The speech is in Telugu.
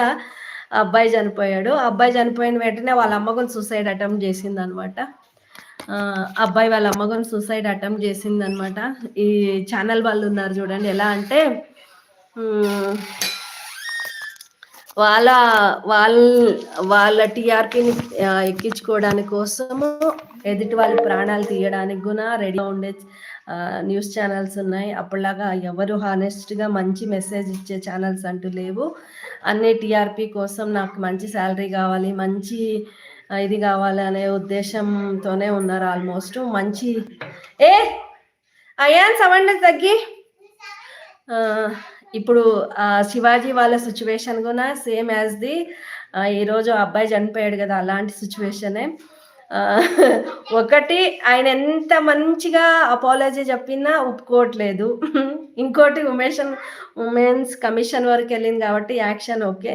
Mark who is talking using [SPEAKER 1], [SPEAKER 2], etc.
[SPEAKER 1] ఆ అబ్బాయి చనిపోయాడు. ఆ అబ్బాయి చనిపోయిన వెంటనే వాళ్ళ అమ్మ కూడా సూసైడ్ అటెంప్ట్ చేసిందనమాట. అబ్బాయి వాళ్ళ అమ్మ కూడా సూసైడ్ అటెంప్ట్ చేసిందనమాట. ఈ ఛానల్ వాళ్ళు ఉన్నారు చూడండి, ఎలా అంటే హ్మ్. వాళ్ళ వాళ్ళ వాళ్ళ టీఆర్పీని ఎక్కించుకోవడానికి కోసము ఎదుటి వాళ్ళ ప్రాణాలు తీయడానికి కూడా రెడీగా ఉండే న్యూస్ ఛానల్స్ ఉన్నాయి. అప్పటిలాగా ఎవరు హానెస్ట్గా మంచి మెసేజ్ ఇచ్చే ఛానల్స్ అంటూ లేవు. అన్ని టీఆర్పీ కోసం నాకు మంచి శాలరీ కావాలి, మంచి ఇది కావాలి అనే ఉద్దేశంతోనే ఉన్నారు. ఆల్మోస్ట్ మంచి ఏ అయాన్ సౌండ్ తగ్గి. ఇప్పుడు శివాజీ వాళ్ళ సిచ్యువేషన్ కూడా సేమ్ యాజ్ ది ఈరోజు అబ్బాయి చనిపోయాడు కదా, అలాంటి సిచ్యువేషనే. ఒకటి, ఆయన ఎంత మంచిగా అపాలజీ చెప్పినా ఒప్పుకోవట్లేదు. ఇంకోటి ఉమెన్స్ కమిషన్ వరకు వెళ్ళింది కాబట్టి యాక్షన్ ఓకే.